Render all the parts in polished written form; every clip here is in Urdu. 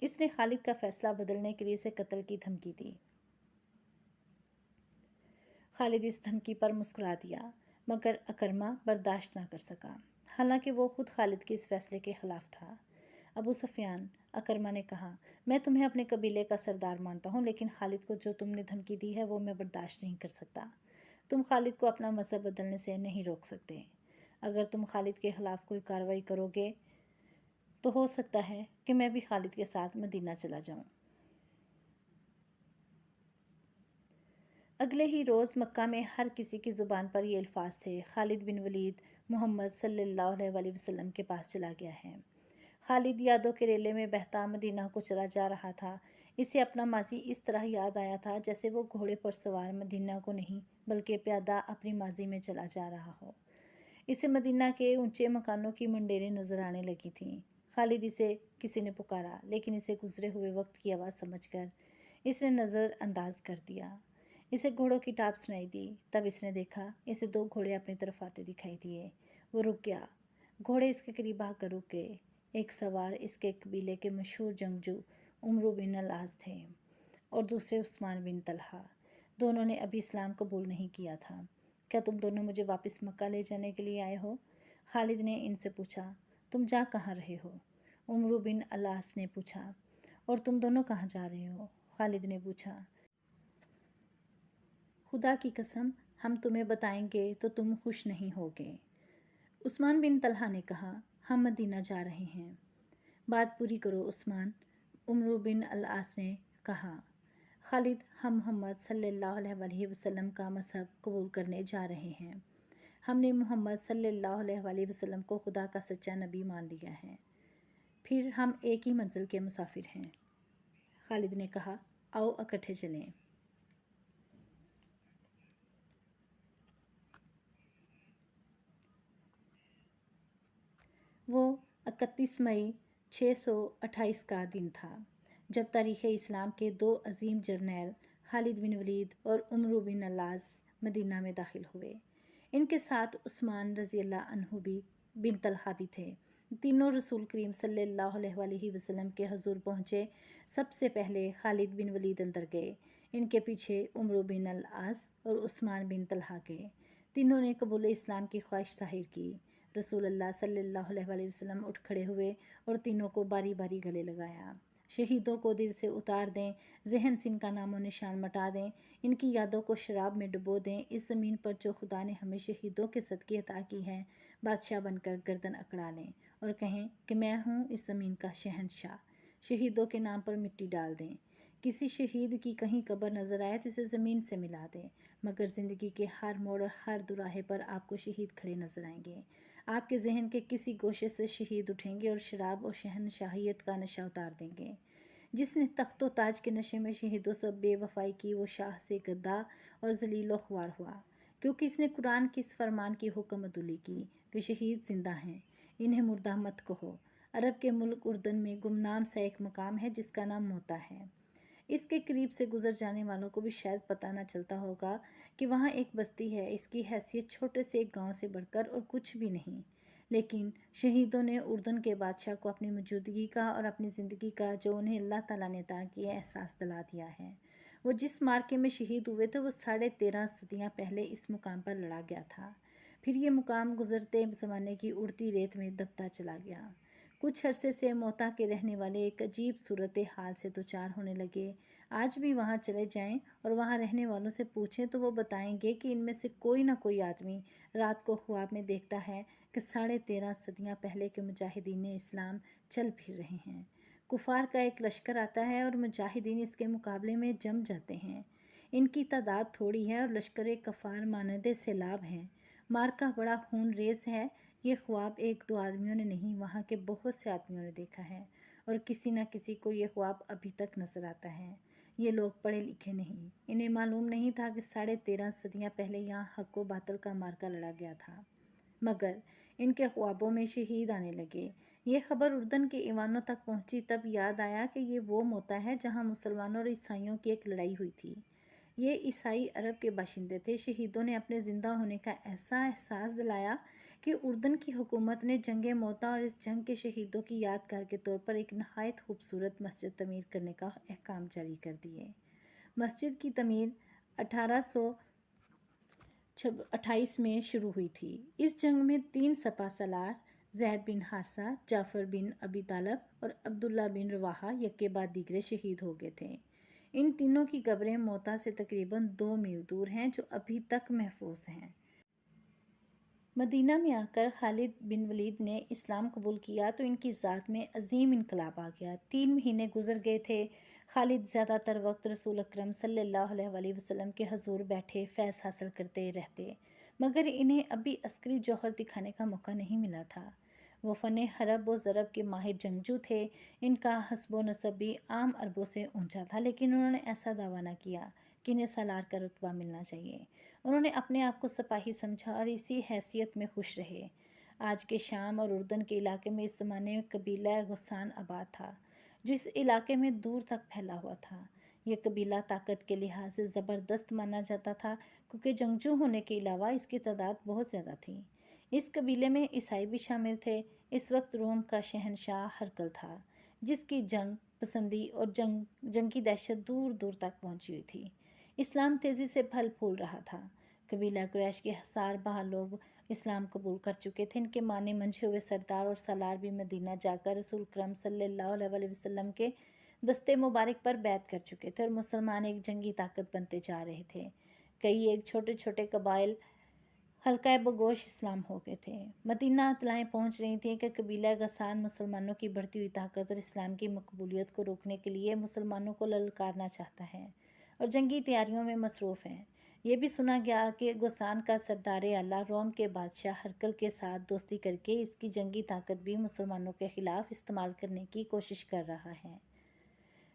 اس نے خالد کا فیصلہ بدلنے کے لیے اسے قتل کی دھمکی دی۔ خالد اس دھمکی پر مسکرا دیا، مگر اکرمہ برداشت نہ کر سکا، حالانکہ وہ خود خالد کے اس فیصلے کے خلاف تھا۔ ابو سفیان، اکرمہ نے کہا، میں تمہیں اپنے قبیلے کا سردار مانتا ہوں، لیکن خالد کو جو تم نے دھمکی دی ہے وہ میں برداشت نہیں کر سکتا۔ تم خالد کو اپنا مذہب بدلنے سے نہیں روک سکتے۔ اگر تم خالد کے خلاف کوئی کارروائی کرو گے تو ہو سکتا ہے کہ میں بھی خالد کے ساتھ مدینہ چلا جاؤں۔ اگلے ہی روز مکہ میں ہر کسی کی زبان پر یہ الفاظ تھے، خالد بن ولید محمد صلی اللہ علیہ وسلم کے پاس چلا گیا ہے۔ خالد یادوں کے ریلے میں بہتا مدینہ کو چلا جا رہا تھا۔ اسے اپنا ماضی اس طرح یاد آیا تھا جیسے وہ گھوڑے پر سوار مدینہ کو نہیں بلکہ پیادہ اپنی ماضی میں چلا جا رہا ہو۔ اسے مدینہ کے اونچے مکانوں کی منڈیریں نظر آنے لگی تھیں۔ خالد اسے کسی نے پکارا، لیکن اسے گزرے ہوئے وقت کی آواز سمجھ کر اس نے نظر انداز کر دیا۔ اسے گھوڑوں کی ٹاپ سنائی دی، تب اس نے دیکھا اسے دو گھوڑے اپنی طرف آتے دکھائی دیے۔ وہ رک گیا، گھوڑے اس کے قریب آ کر رک گئے۔ ایک سوار اس کے قبیلے کے مشہور جنگجو عمرو بن العاص تھے اور دوسرے عثمان بن طلحہ۔ دونوں نے ابھی اسلام قبول نہیں کیا تھا۔ کیا تم دونوں مجھے واپس مکہ لے جانے کے لیے آئے ہو؟ خالد نے ان سے پوچھا۔ تم جا کہاں رہے ہو؟ عمرو بن العاص نے پوچھا۔ اور تم دونوں کہاں جا رہے ہو؟ خالد نے پوچھا۔ خدا کی قسم ہم تمہیں بتائیں گے تو تم خوش نہیں ہوگے۔ عثمان بن طلحہ نے کہا، ہم مدینہ جا رہے ہیں۔ بات پوری کرو عثمان، عمرو بن العاص نے کہا۔ خالد، ہم محمد صلی اللہ علیہ وسلم کا مذہب قبول کرنے جا رہے ہیں۔ ہم نے محمد صلی اللہ علیہ وسلم کو خدا کا سچا نبی مان لیا ہے، پھر ہم ایک ہی منزل کے مسافر ہیں۔ خالد نے کہا، آؤ اکٹھے چلیں۔ وہ 31 مئی 628 کا دن تھا جب تاریخ اسلام کے دو عظیم جرنیل خالد بن ولید اور عمرو بن العاص مدینہ میں داخل ہوئے۔ ان کے ساتھ عثمان رضی اللہ عنہ بن طلحہ بھی تھے۔ تینوں رسول کریم صلی اللہ علیہ وسلم کے حضور پہنچے۔ سب سے پہلے خالد بن ولید اندر گئے، ان کے پیچھے عمرو بن العاص اور عثمان بن طلحہ گئے۔ تینوں نے قبول اسلام کی خواہش ظاہر کی۔ رسول اللہ صلی اللہ علیہ وسلم اٹھ کھڑے ہوئے اور تینوں کو باری باری گلے لگایا۔ شہیدوں کو دل سے اتار دیں، ذہن سے ان کا نام و نشان مٹا دیں، ان کی یادوں کو شراب میں ڈبو دیں۔ اس زمین پر جو خدا نے ہمیں شہیدوں کے صدقے عطا کی ہے، بادشاہ بن کر گردن اکڑا لیں اور کہیں کہ میں ہوں اس زمین کا شہنشاہ۔ شہیدوں کے نام پر مٹی ڈال دیں۔ کسی شہید کی کہیں قبر نظر آئے تو اسے زمین سے ملا دیں، مگر زندگی کے ہر موڑ اور ہر دوراہے پر آپ کو شہید کھڑے نظر آئیں گے۔ آپ کے ذہن کے کسی گوشے سے شہید اٹھیں گے اور شراب اور شہنشاہیت کا نشہ اتار دیں گے۔ جس نے تخت و تاج کے نشے میں شہیدوں سے بے وفائی کی، وہ شاہ سے گدا اور ذلیل و خوار ہوا، کیونکہ اس نے قرآن کی اس فرمان کی حکم عدولی کی کہ شہید زندہ ہیں، انہیں مردہ مت کہو۔ عرب کے ملک اردن میں گمنام سا ایک مقام ہے جس کا نام موتا ہے۔ اس کے قریب سے گزر جانے والوں کو بھی شاید پتہ نہ چلتا ہوگا کہ وہاں ایک بستی ہے۔ اس کی حیثیت چھوٹے سے ایک گاؤں سے بڑھ کر اور کچھ بھی نہیں، لیکن شہیدوں نے اردن کے بادشاہ کو اپنی موجودگی کا اور اپنی زندگی کا جو انہیں اللہ تعالیٰ نے عطا کیا احساس دلا دیا ہے۔ وہ جس مارکے میں شہید ہوئے تھے وہ 13.5 صدیاں پہلے اس مقام پر لڑا گیا تھا۔ پھر یہ مقام گزرتے زمانے کی اڑتی ریت میں دبتا چلا گیا۔ کچھ عرصے سے موتا کے رہنے والے ایک عجیب صورتحال سے دوچار ہونے لگے۔ آج بھی وہاں چلے جائیں اور وہاں رہنے والوں سے پوچھیں تو وہ بتائیں گے کہ ان میں سے کوئی نہ کوئی آدمی رات کو خواب میں دیکھتا ہے کہ 13.5 صدیاں پہلے کے مجاہدین اسلام چل پھر رہے ہیں۔ کفار کا ایک لشکر آتا ہے اور مجاہدین اس کے مقابلے میں جم جاتے ہیں۔ ان کی تعداد تھوڑی ہے اور لشکر کفار مانند سیلاب ہیں۔ مارکا بڑا خون ریز ہے۔ یہ خواب ایک دو آدمیوں نے نہیں، وہاں کے بہت سے آدمیوں نے دیکھا ہے، اور کسی نہ کسی کو یہ خواب ابھی تک نظر آتا ہے۔ یہ لوگ پڑھے لکھے نہیں، انہیں معلوم نہیں تھا کہ 13.5 صدیاں پہلے یہاں حق و باطل کا مارکا لڑا گیا تھا، مگر ان کے خوابوں میں شہید آنے لگے۔ یہ خبر اردن کے ایوانوں تک پہنچی، تب یاد آیا کہ یہ وہ موتا ہے جہاں مسلمانوں اور عیسائیوں کی ایک لڑائی ہوئی تھی۔ یہ عیسائی عرب کے باشندے تھے۔ شہیدوں نے اپنے زندہ ہونے کا ایسا احساس دلایا کہ اردن کی حکومت نے جنگ موتا اور اس جنگ کے شہیدوں کی یادگار کے طور پر ایک نہایت خوبصورت مسجد تعمیر کرنے کا احکام جاری کر دیے۔ مسجد کی تعمیر 1828 میں شروع ہوئی تھی۔ اس جنگ میں 3 سپہ سالار زید بن حارثہ، جعفر بن ابی طالب اور عبداللہ بن رواحہ یکے بعد دیگرے شہید ہو گئے تھے۔ ان تینوں کی قبریں موتا سے تقریباً 2 میل دور ہیں جو ابھی تک محفوظ ہیں۔ مدینہ میں آ کر خالد بن ولید نے اسلام قبول کیا تو ان کی ذات میں عظیم انقلاب آ گیا۔ 3 مہینے گزر گئے تھے۔ خالد زیادہ تر وقت رسول اکرم صلی اللہ علیہ وسلم کے حضور بیٹھے فیض حاصل کرتے رہتے، مگر انہیں ابھی عسکری جوہر دکھانے کا موقع نہیں ملا تھا۔ وہ فن حرب و ضرب کے ماہر جنگجو تھے۔ ان کا حسب و نسب بھی عام عربوں سے اونچا تھا، لیکن انہوں نے ایسا دعویٰ نہ کیا کہ انہیں سالار کا رتبہ ملنا چاہیے۔ انہوں نے اپنے آپ کو سپاہی سمجھا اور اسی حیثیت میں خوش رہے۔ آج کے شام اور اردن کے علاقے میں اس زمانے میں قبیلہ غسان آباد تھا، جو اس علاقے میں دور تک پھیلا ہوا تھا۔ یہ قبیلہ طاقت کے لحاظ سے زبردست مانا جاتا تھا، کیونکہ جنگجو ہونے کے علاوہ اس کی تعداد بہت زیادہ تھی۔ اس قبیلے میں عیسائی بھی شامل تھے۔ اس وقت روم کا شہنشاہ ہرقل تھا، جس کی جنگ پسندی اور جنگ کی دہشت دور دور تک پہنچی ہوئی تھی۔ اسلام تیزی سے پھل پھول رہا تھا۔ قبیلہ قریش کے 1000 بہا لوگ اسلام قبول کر چکے تھے۔ ان کے مانے منجھے ہوئے سردار اور سالار بھی مدینہ جا کر رسول اکرم صلی اللہ علیہ وسلم کے دستے مبارک پر بیعت کر چکے تھے اور مسلمان ایک جنگی طاقت بنتے جا رہے تھے۔ کئی ایک چھوٹے چھوٹے قبائل حلقہ بگوش اسلام ہو گئے تھے۔ مدینہ اطلاعیں پہنچ رہی تھیں کہ قبیلہ غسان مسلمانوں کی بڑھتی ہوئی طاقت اور اسلام کی مقبولیت کو روکنے کے لیے مسلمانوں کو للکارنا چاہتا ہے اور جنگی تیاریوں میں مصروف ہے۔ یہ بھی سنا گیا کہ غسان کا سردار اعلیٰ روم کے بادشاہ ہرقل کے ساتھ دوستی کر کے اس کی جنگی طاقت بھی مسلمانوں کے خلاف استعمال کرنے کی کوشش کر رہا ہے۔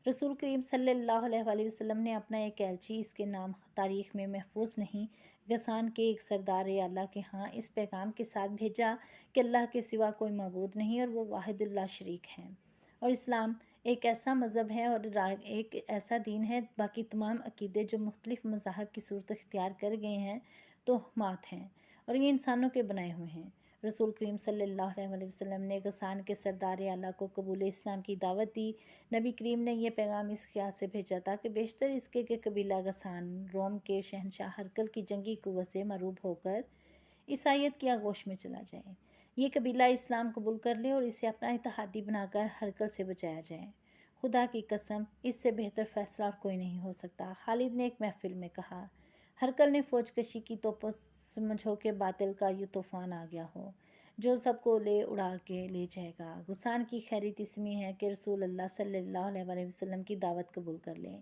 رسول کریم صلی اللہ علیہ وسلم نے اپنا ایک ایلچی، اس کے نام تاریخ میں محفوظ نہیں، غسان کے ایک سردار اعلیٰ کے ہاں اس پیغام کے ساتھ بھیجا کہ اللہ کے سوا کوئی معبود نہیں اور وہ واحد اللہ شریک ہیں، اور اسلام ایک ایسا مذہب ہے اور ایک ایسا دین ہے، باقی تمام عقیدے جو مختلف مذاہب کی صورت اختیار کر گئے ہیں توہمات ہیں اور یہ انسانوں کے بنائے ہوئے ہیں۔ رسول کریم صلی اللہ علیہ وسلم نے غسان کے سردار اعلیٰ کو قبول اسلام کی دعوت دی۔ نبی کریم نے یہ پیغام اس خیال سے بھیجا تھا کہ بیشتر اس کے کہ قبیلہ غسان روم کے شہنشاہ ہرقل کی جنگی قوت سے مرعوب ہو کر عیسائیت کی آغوش میں چلا جائے۔ یہ قبیلہ اسلام قبول کر لے اور اسے اپنا اتحادی بنا کر ہرقل سے بچایا جائے۔ خدا کی قسم، اس سے بہتر فیصلہ اور کوئی نہیں ہو سکتا۔ خالد نے ایک محفل میں کہا، ہرقل نے فوج کشی کی تو سمجھو کہ باطل کا یہ طوفان آ گیا ہو جو سب کو اڑا کے لے جائے گا۔ غسان کی خیریت اس میں ہے کہ رسول اللہ صلی اللہ علیہ وسلم کی دعوت قبول کر لیں۔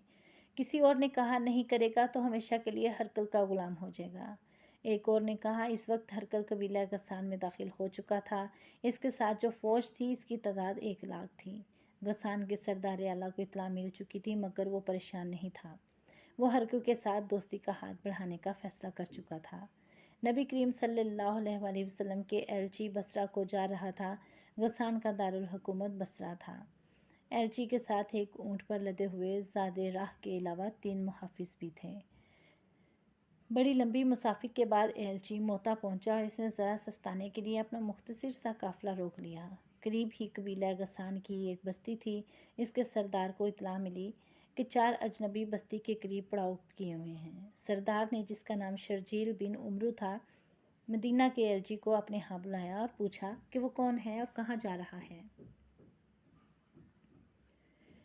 کسی اور نے کہا، نہیں کرے گا تو ہمیشہ کے لیے ہرقل کا غلام ہو جائے گا۔ ایک اور نے کہا، اس وقت ہرقل قبیلہ غسان میں داخل ہو چکا تھا۔ اس کے ساتھ جو فوج تھی اس کی تعداد 1,00,000 تھی۔ غسان کے سردار اعلیٰ کو اطلاع مل چکی تھی، مگر وہ پریشان نہیں تھا۔ وہ ہرقل کے ساتھ دوستی کا ہاتھ بڑھانے کا فیصلہ کر چکا تھا۔ نبی کریم صلی اللہ علیہ وسلم کے ایلچی بصرہ کو جا رہا تھا۔ غسان کا دارالحکومت بصرہ تھا۔ ایلچی کے ساتھ ایک اونٹ پر لدے ہوئے زادے راہ کے علاوہ 3 محافظ بھی تھے۔ بڑی لمبی مسافت کے بعد ایلچی موتا پہنچا اور اس نے ذرا سستانے کے لیے اپنا مختصر سا قافلہ روک لیا۔ قریب ہی قبیلہ غسان کی ایک بستی تھی۔ اس کے سردار کو اطلاع ملی کہ 4 اجنبی بستی کے قریب پڑاؤ کیے ہوئے ہیں۔ سردار نے، جس کا نام شرجیل بن عمرو تھا، مدینہ کے ایلچی کو اپنے ہاں بلایا اور پوچھا کہ وہ کون ہے اور کہاں جا رہا ہے۔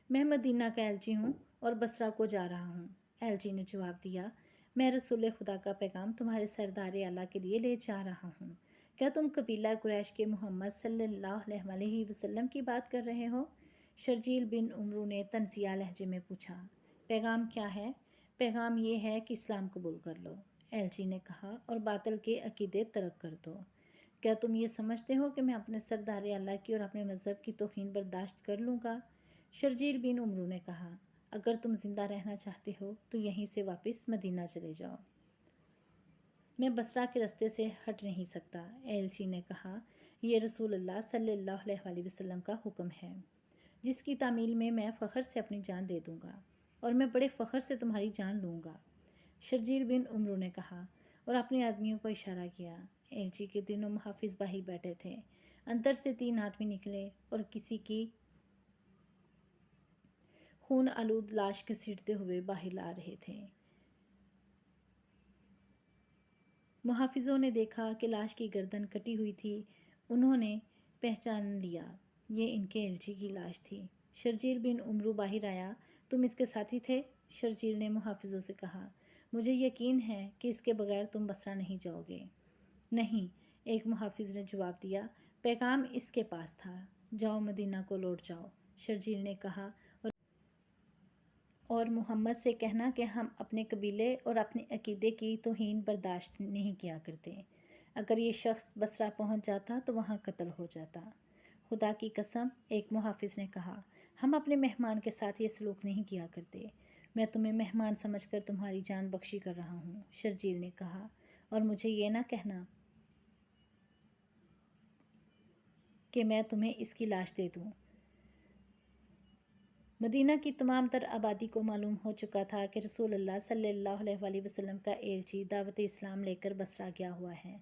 میں مدینہ کا ایلچی ہوں اور بصرہ کو جا رہا ہوں، ایلچی نے جواب دیا۔ میں رسول خدا کا پیغام تمہارے سردار اعلیٰ کے لیے لے جا رہا ہوں۔ کیا تم قبیلہ قریش کے محمد صلی اللہ علیہ وسلم کی بات کر رہے ہو؟ شرجیل بن عمرو نے طنزیہ لہجے میں پوچھا۔ پیغام کیا ہے؟ پیغام یہ ہے کہ اسلام قبول کر لو، ایلچی نے کہا، اور باطل کے عقیدے ترک کر دو۔ کیا تم یہ سمجھتے ہو کہ میں اپنے سردار اعلیٰ کی اور اپنے مذہب کی توہین برداشت کر لوں گا؟ شرجیل بن عمرو نے کہا، اگر تم زندہ رہنا چاہتے ہو تو یہیں سے واپس مدینہ چلے جاؤ۔ میں بصرہ کے رستے سے ہٹ نہیں سکتا، ایلچی نے کہا۔ یہ رسول اللہ صلی اللہ علیہ وسلم کا حکم ہے، جس کی تعمیل میں میں فخر سے اپنی جان دے دوں گا، اور میں بڑے فخر سے تمہاری جان لوں گا، شرجیل بن عمرو نے کہا، اور اپنے آدمیوں کو اشارہ کیا۔ ایلچی کے تینوں محافظ باہر بیٹھے تھے۔ اندر سے 3 آدمی نکلے اور کسی کی خون آلود لاش گھسیٹتے ہوئے باہر لا رہے تھے۔ محافظوں نے دیکھا کہ لاش کی گردن کٹی ہوئی تھی۔ انہوں نے پہچان لیا یہ ان کے ایلچی کی لاش تھی۔ شرجیل بن عمرو باہر آیا۔ تم اس کے ساتھی تھے؟ شرجیل نے محافظوں سے کہا۔ مجھے یقین ہے کہ اس کے بغیر تم بصرہ نہیں جاؤ گے۔ نہیں، ایک محافظ نے جواب دیا، پیغام اس کے پاس تھا، جاؤ مدینہ کو لوٹ جاؤ۔ شرجیل نے کہا، اور محمد سے کہنا کہ ہم اپنے قبیلے اور اپنے عقیدے کی توہین برداشت نہیں کیا کرتے۔ اگر یہ شخص بصرہ پہنچ جاتا تو وہاں قتل ہو جاتا۔ خدا کی قسم، ایک محافظ نے کہا، ہم اپنے مہمان کے ساتھ یہ سلوک نہیں کیا کرتے۔ میں تمہیں مہمان سمجھ کر تمہاری جان بخشی کر رہا ہوں، شرجیل نے کہا، اور مجھے یہ نہ کہنا کہ میں تمہیں اس کی لاش دے دوں۔ مدینہ کی تمام تر آبادی کو معلوم ہو چکا تھا کہ رسول اللہ صلی اللہ علیہ وآلہ وسلم کا ایلچی دعوت اسلام لے کر بصرہ گیا ہوا ہے۔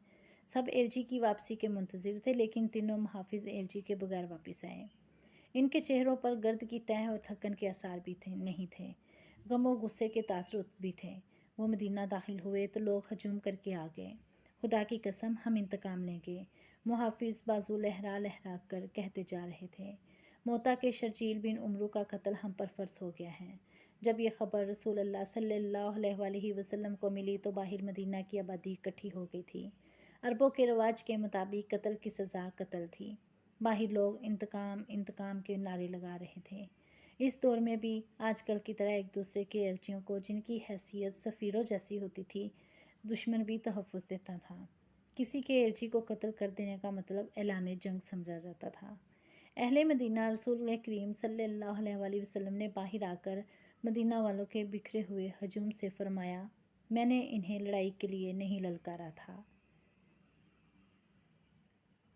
سب ایلچی کی واپسی کے منتظر تھے، لیکن تینوں محافظ ایلچی کے بغیر واپس آئے۔ ان کے چہروں پر گرد کی تہ اور تھکن کے آثار بھی نہیں تھے، غم و غصے کے تاثرات بھی تھے۔ وہ مدینہ داخل ہوئے تو لوگ ہجوم کر کے آ گئے، خدا کی قسم ہم انتقام لیں گے۔ محافظ بازو لہرا لہرا کر کہتے جا رہے تھے، موتا کہ شرجیل بن عمرو کا قتل ہم پر فرض ہو گیا ہے۔ جب یہ خبر رسول اللہ صلی اللہ علیہ وآلہ وسلم کو ملی تو باہر مدینہ کی آبادی اکٹھی ہو گئی تھی۔ عربوں کے رواج کے مطابق قتل کی سزا قتل تھی۔ باہر لوگ انتقام انتقام کے نعرے لگا رہے تھے۔ اس دور میں بھی آج کل کی طرح ایک دوسرے کے ایلچیوں کو، جن کی حیثیت سفیروں جیسی ہوتی تھی، دشمن بھی تحفظ دیتا تھا۔ کسی کے ایلچی کو قتل کر دینے کا مطلب اعلان جنگ سمجھا جاتا تھا۔ اہل مدینہ رسول کریم صلی اللہ علیہ وآلہ وسلم نے باہر آ کر مدینہ والوں کے بکھرے ہوئے ہجوم سے فرمایا، میں نے انہیں لڑائی کے لیے نہیں للکارا تھا۔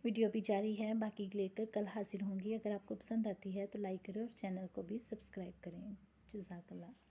ویڈیو بھی جاری ہے، باقی لے کر کل حاضر ہوں گی۔ اگر آپ کو پسند آتی ہے تو لائک کریں اور چینل کو بھی سبسکرائب کریں۔ جزاک اللہ۔